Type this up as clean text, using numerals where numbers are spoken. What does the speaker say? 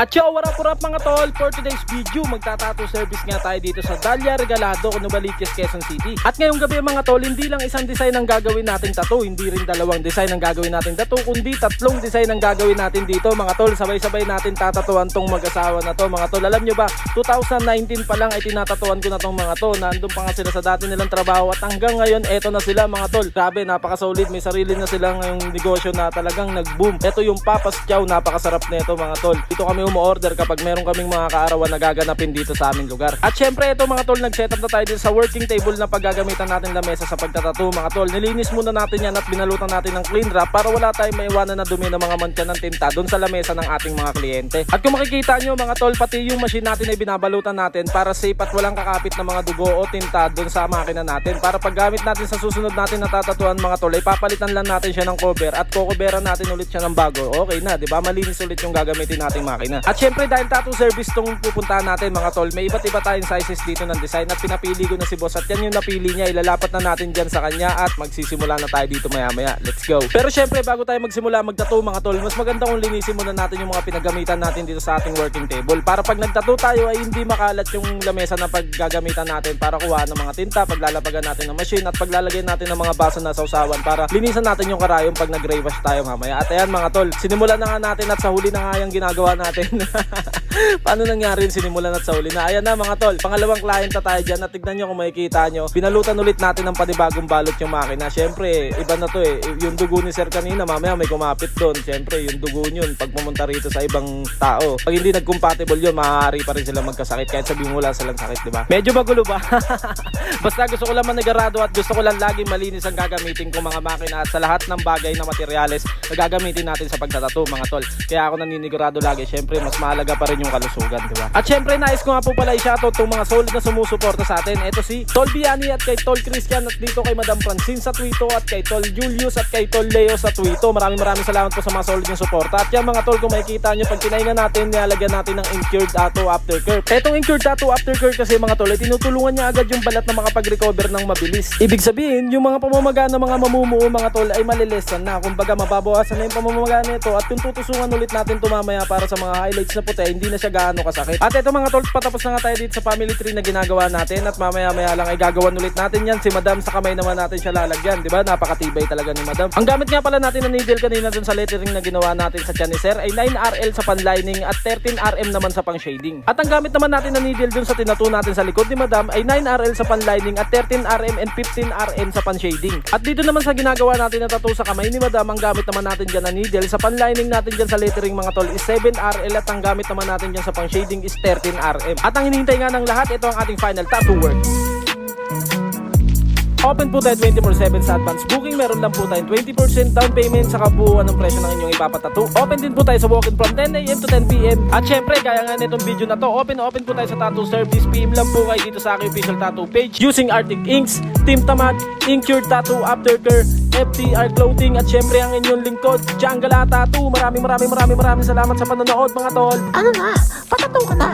At yo, what up mga tol? For today's video, magtatato service nga tayo dito sa Dalia Regalado, Novaliches, Quezon City. At ngayong gabi mga tol, hindi lang isang design ang gagawin nating tattoo, hindi rin dalawang design ang gagawin nating tattoo, kundi tatlong design ang gagawin natin dito mga tol. Sabay-sabay natin tatatuan tong mag-asawa na to mga tol. Alam nyo ba, 2019 pa lang ay tinatatuan ko na tong mga to. Nandun pa nga sila sa dati nilang trabaho at hanggang ngayon, eto na sila mga tol. Grabe, napaka-solid, may sarili na silang ngayong negosyo na talagang nag-boom. Eto yung Papas Chow, napakasarap nito mga tol. Dito kami umu-order kapag meron kaming mga kaarawan na gaganapin dito sa aming lugar. At syempre ito mga tol, nag-setup na tayo dito sa working table na paggagamitan natin na mesa sa pagtatato mga tol. Nilinis muna natin yan at binalutan natin ng clean wrap para wala tayong maiwanan na dumi ng mga mancha ng tinta doon sa lamesa ng ating mga kliyente. At kung makikita nyo mga tol, pati yung machine natin ay binabalutan natin para safe at walang kakapit na mga dugo o tinta doon sa makina natin. Para paggamit natin sa susunod natin na tatatuan mga tol, ay papalitan lang natin siya ng cover at kukuberan natin ulit siya ng bago. Okay na, di ba? Malinis ulit yung gagamitin nating makina. At syempre dahil tattoo service tong pupuntahan natin mga tol, may iba't iba tayong sizes dito ng design at pinapili ko na si boss at yan yung napili niya. Ilalapat na natin dyan sa kanya at magsisimula na tayo dito maya maya. Let's go. Pero syempre bago tayo magsimula magtattoo mga tol, mas maganda kung linisin muna natin yung mga pinagamitan natin dito sa ating working table para pag nagtattoo tayo ay hindi makalat yung lamesa na paggagamitan natin para kuha ng mga tinta, paglalapagan natin ng machine at paglalagay natin ng mga baso na sausawan para linisan natin yung karayom pag nag-gray wash tayo mamaya. At ayan mga tol, sinimulan na nga natin at sa huli na nga yung ginagawa natin. Paano nangyari yung sinimulan at sa huli na? Ayan na mga tol, pangalawang client na tayo dyan at tignan nyo kung makikita nyo, pinalutan ulit natin ng panibagong balot yung makina. Syempre, iba na to yung dugo ni sir kanina, mamaya may kumapit doon. Syempre, yung dugo yun, pag pumunta rito sa ibang tao, pag hindi nag-compatible yun, maaari pa rin sila magkasakit kahit sabihin mo wala silang sakit, diba? Medyo magulo ba? Basta gusto ko lang manigarado at gusto ko lang laging malinis ang gagamitin kong mga makina at sa lahat ng bagay na materyales na gagamitin natin sa pagtatato mga tol. Kaya ako naninigurado lagi, syempre mas mahalaga pa rin yung kalusugan, diba? At syempre nais ko nga po pala i-shoutout tong mga solid na sumusuporta sa atin. Ito si Tol Biani at kay Tol Christian at dito kay Madam Francine sa Twito at kay Tol Julius at kay Tol Leo sa Twito. Maraming salamat po sa mga solid ng suporta. At yan mga tol, kung makikita nyo, pag tinaingan natin, nilalagyan natin ng Incurred Tattoo Aftercare. Etong Incurred Tattoo Aftercare kasi mga tol, ay tinutulungan niya agad yung balat na makapag-recover ng mabilis. Ibig sabihin, yung mga pamamaga ng mga mamumuo mga tol ay malilesan na. Kumbaga mababawasan na yung pamamaga nito at yung tutusungan ulit natin tumamaya para sa mga highlights na puti, hindi na siya gaano kasakit. At ito mga tol, patapos na nga tayo dito sa family tree na ginagawa natin at mamaya-maya lang ay gagawan ulit natin yan. Si Madam sa kamay naman natin siya lalagyan, di ba? Napakatibay talaga ni Madam. Ang gamit nga pala natin na needle kanina dun sa lettering na ginawa natin sa tiyan ni Sir ay 9RL sa panlining at 13RM naman sa pang shading. At ang gamit naman natin na needle dun sa tinato natin sa likod ni Madam ay 9RL sa panlining at 13RM and 15RM sa pan shading. At dito naman sa ginagawa natin na tattoo sa kamay ni Madam, ang gamit naman natin dyan na needle sa panlining natin dyan sa lettering mga tol is 7RL at ang gamit naman natin dyan sa pang shading is 13RM. At ang hinihintay nga ng lahat, ito ang ating final tattoo work. Open po tayo 24/7 sa advance booking. Meron lang po tayong 20% down payment sa kabuuan ng presyo ng inyong ipapatato. Open din po tayo sa walk-in from 10 AM to 10 PM. At syempre, gaya nga nitong video na to, open po tayo sa tattoo service. PM lang po kayo dito sa aking official tattoo page using Arctic Inks, Team Tamad, Incurred Tattoo Aftercare, FTR Clothing at syempre ang inyong lingkod, Jangala Tattoo. Maraming salamat sa panonood mga tol. Ano na? Patatong ka na.